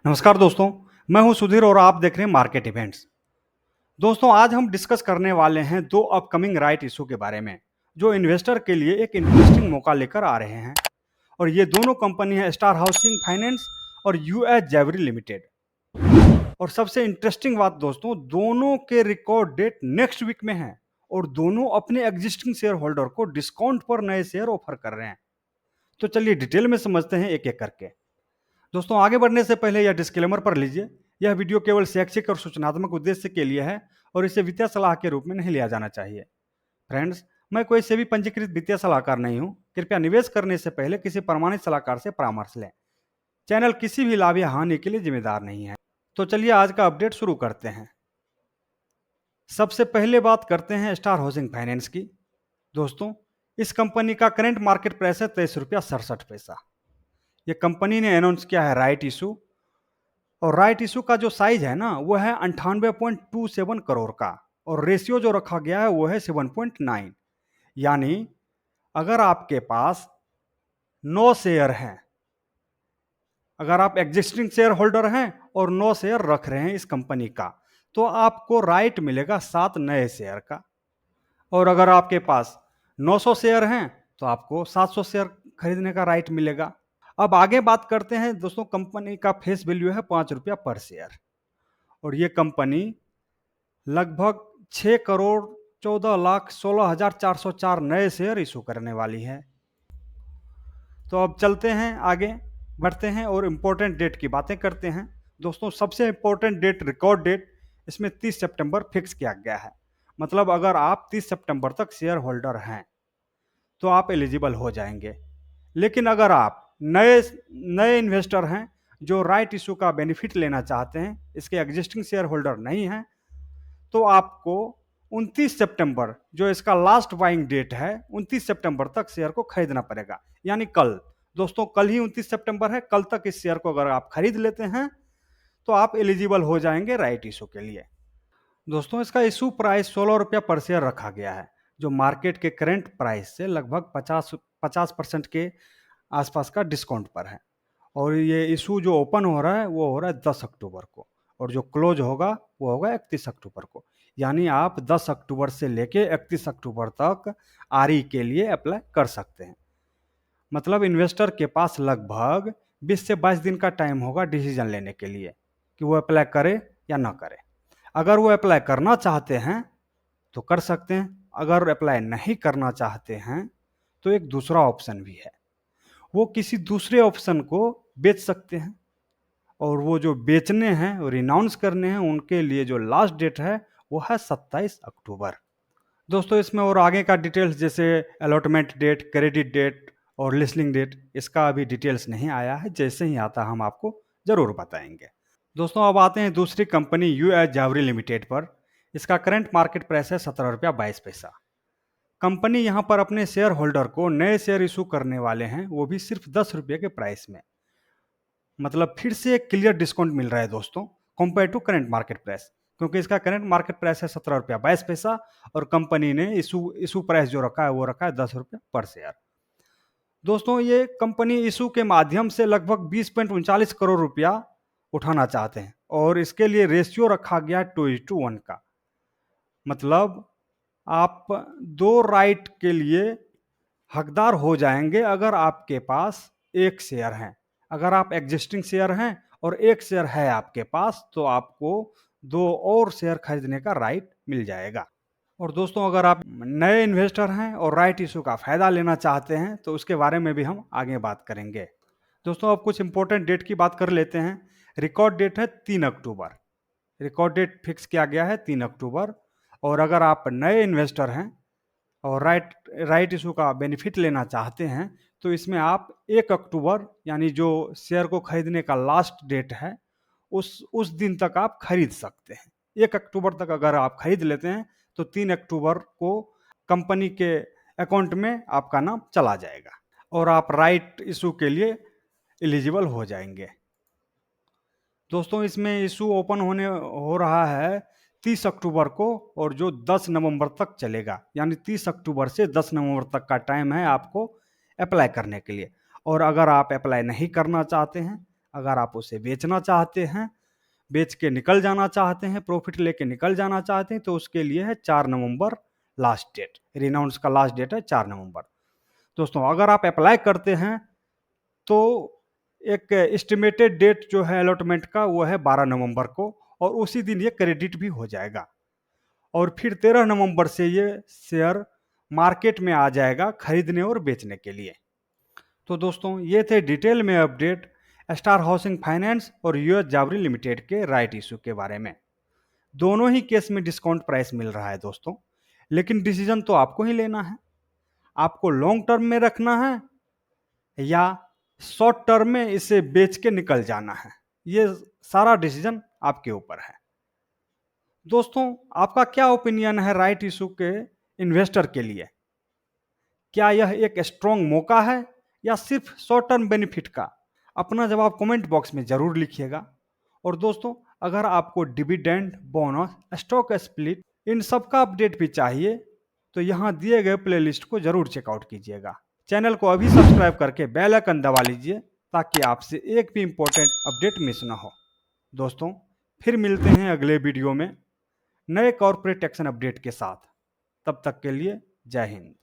नमस्कार दोस्तों, मैं हूं सुधीर और आप देख रहे हैं मार्केट इवेंट्स। दोस्तों, आज हम डिस्कस करने वाले हैं दो अपकमिंग राइट इशू के बारे में, जो इन्वेस्टर के लिए एक इंटरेस्टिंग मौका लेकर आ रहे हैं। और ये दोनों कंपनी है स्टार हाउसिंग फाइनेंस और यूएस जेवरी लिमिटेड। और सबसे इंटरेस्टिंग बात दोस्तों, दोनों के रिकॉर्ड डेट नेक्स्ट वीक में है और दोनों अपने एग्जिस्टिंग शेयर होल्डर को डिस्काउंट पर नए शेयर ऑफर कर रहे हैं। तो चलिए डिटेल में समझते हैं एक एक करके। दोस्तों, आगे बढ़ने से पहले यह डिस्क्लेमर पढ़ लीजिए। यह वीडियो केवल शैक्षिक और सूचनात्मक उद्देश्य के लिए है और इसे वित्तीय सलाह के रूप में नहीं लिया जाना चाहिए। फ्रेंड्स, मैं कोई से भी पंजीकृत वित्तीय सलाहकार नहीं हूं। कृपया निवेश करने से पहले किसी प्रमाणित सलाहकार से परामर्श लें। चैनल किसी भी लाभ या हानि के लिए जिम्मेदार नहीं है। तो चलिए आज का अपडेट शुरू करते हैं। सबसे पहले बात करते हैं स्टार हाउसिंग फाइनेंस की। दोस्तों, इस कंपनी का करंट मार्केट प्राइस है 23 रुपया 67 पैसा। ये कंपनी ने अनाउंस किया है राइट इशू, और राइट इशू का जो साइज है ना वो है 98.27 करोड़ का, और रेशियो जो रखा गया है वो है 7.9। यानी अगर आपके पास 9 शेयर हैं, अगर आप एग्जिस्टिंग शेयर होल्डर हैं और 9 शेयर रख रहे हैं इस कंपनी का, तो आपको राइट मिलेगा 7 नए शेयर का। और अगर आपके पास 900 शेयर हैं तो आपको 700 शेयर खरीदने का राइट मिलेगा। अब आगे बात करते हैं दोस्तों, कंपनी का फेस वैल्यू है 5 रुपया पर शेयर, और ये कंपनी लगभग 6 करोड़ 14 लाख 16 हजार 404 नए शेयर इशू करने वाली है। तो अब चलते हैं आगे बढ़ते हैं और इम्पोर्टेंट डेट की बातें करते हैं। दोस्तों, सबसे इम्पोर्टेंट डेट, रिकॉर्ड डेट, इसमें 30 सितंबर फिक्स किया गया है। मतलब अगर आप 30 सितंबर तक शेयर होल्डर हैं तो आप एलिजिबल हो जाएंगे। लेकिन अगर आप नए नए इन्वेस्टर हैं जो राइट इशू का बेनिफिट लेना चाहते हैं, इसके एग्जिस्टिंग शेयर होल्डर नहीं हैं, तो आपको 29 सितंबर जो इसका लास्ट बाइंग डेट है, 29 सितंबर तक शेयर को खरीदना पड़ेगा। यानी कल, दोस्तों कल ही 29 सितंबर है, कल तक इस शेयर को अगर आप खरीद लेते हैं तो आप एलिजिबल हो जाएंगे राइट इशू के लिए। दोस्तों, इसका इशू प्राइस 16 रुपया पर शेयर रखा गया है, जो मार्केट के करंट प्राइस से लगभग 50% के आसपास का डिस्काउंट पर है। और ये इशू जो ओपन हो रहा है वो हो रहा है 10 अक्टूबर को, और जो क्लोज होगा वो होगा 31 अक्टूबर को। यानी आप 10 अक्टूबर से लेके 31 अक्टूबर तक आरई के लिए अप्लाई कर सकते हैं। मतलब इन्वेस्टर के पास लगभग 20 से 22 दिन का टाइम होगा डिसीजन लेने के लिए कि वो अप्लाई करे या ना करे। अगर वो अप्लाई करना चाहते हैं तो कर सकते हैं, अगर अप्लाई नहीं करना चाहते हैं तो एक दूसरा ऑप्शन भी है, वो किसी दूसरे ऑप्शन को बेच सकते हैं। और वो जो बेचने हैं और रिनाउंस करने हैं, उनके लिए जो लास्ट डेट है वो है 27 अक्टूबर। दोस्तों, इसमें और आगे का डिटेल्स जैसे अलॉटमेंट डेट, क्रेडिट डेट और लिस्टिंग डेट, इसका अभी डिटेल्स नहीं आया है। जैसे ही आता हम आपको ज़रूर बताएंगे। दोस्तों, अब आते हैं दूसरी कंपनी यूएस जेवरी लिमिटेड पर। इसका करंट मार्केट प्राइस है 17 रुपया 22 पैसा। कंपनी यहाँ पर अपने शेयर होल्डर को नए शेयर इशू करने वाले हैं, वो भी सिर्फ 10 रुपये के प्राइस में। मतलब फिर से एक क्लियर डिस्काउंट मिल रहा है दोस्तों, compare to current market price, क्योंकि इसका करंट मार्केट प्राइस है 17 रुपया 22 पैसा और कंपनी ने इशू प्राइस जो रखा है वो रखा है 10 रुपये पर शेयर। दोस्तों, ये कंपनी इशू के माध्यम से लगभग 20.39 करोड़ रुपया उठाना चाहते हैं, और इसके लिए रेशियो रखा गया 2:1 का। मतलब आप 2 राइट के लिए हकदार हो जाएंगे अगर आपके पास एक शेयर है। अगर आप एग्जिस्टिंग शेयर हैं और एक शेयर है आपके पास, तो आपको 2 और शेयर खरीदने का राइट मिल जाएगा। और दोस्तों, अगर आप नए इन्वेस्टर हैं और राइट इशू का फ़ायदा लेना चाहते हैं तो उसके बारे में भी हम आगे बात करेंगे। दोस्तों, अब कुछ इंपॉर्टेंट डेट की बात कर लेते हैं। रिकॉर्ड डेट है 3 अक्टूबर। रिकॉर्ड डेट फिक्स किया गया है 3 अक्टूबर। और अगर आप नए इन्वेस्टर हैं और राइट इशू का बेनिफिट लेना चाहते हैं तो इसमें आप 1 अक्टूबर, यानी जो शेयर को खरीदने का लास्ट डेट है, उस दिन तक आप खरीद सकते हैं। 1 अक्टूबर तक अगर आप खरीद लेते हैं तो 3 अक्टूबर को कंपनी के अकाउंट में आपका नाम चला जाएगा और आप राइट इशू के लिए एलिजिबल हो जाएंगे। दोस्तों, इसमें इशू ओपन हो रहा है 30 अक्टूबर को, और जो 10 नवंबर तक चलेगा। यानी 30 अक्टूबर से 10 नवंबर तक का टाइम है आपको अप्लाई करने के लिए। और अगर आप अप्लाई नहीं करना चाहते हैं, अगर आप उसे बेचना चाहते हैं, बेच के निकल जाना चाहते हैं, प्रॉफिट लेके निकल जाना चाहते हैं, तो उसके लिए है 4 नवंबर लास्ट डेट। रिनाउंस का लास्ट डेट है 4 नवंबर। दोस्तों अगर आप अप्लाई करते हैं तो एक एस्टिमेटेड डेट जो है अलॉटमेंट का वो है 12 नवंबर को, और उसी दिन ये क्रेडिट भी हो जाएगा, और फिर 13 नवंबर से ये शेयर मार्केट में आ जाएगा खरीदने और बेचने के लिए। तो दोस्तों ये थे डिटेल में अपडेट स्टार हाउसिंग फाइनेंस और यूएस जावरी लिमिटेड के राइट इशू के बारे में। दोनों ही केस में डिस्काउंट प्राइस मिल रहा है दोस्तों, लेकिन डिसीजन तो आपको ही लेना है। आपको लॉन्ग टर्म में रखना है या शॉर्ट टर्म में इसे बेच के निकल जाना है, ये सारा डिसीजन आपके ऊपर है। दोस्तों आपका क्या ओपिनियन है राइट इशू के इन्वेस्टर के लिए? क्या यह एक स्ट्रॉन्ग मौका है या सिर्फ शॉर्ट टर्म बेनिफिट का? अपना जवाब कमेंट बॉक्स में जरूर लिखिएगा। और दोस्तों अगर आपको dividend, bonus, stock split in सब का अपडेट भी चाहिए तो यहाँ दिए गए प्लेलिस्ट को जरूर चेकआउट कीजिएगा। चैनल को अभी सब्सक्राइब करके बेल आइकन दबा लीजिए ताकि आपसे एक भी इंपॉर्टेंट अपडेट मिस ना हो। दोस्तों फिर मिलते हैं अगले वीडियो में नए कॉर्पोरेट एक्शन अपडेट के साथ। तब तक के लिए जय हिंद।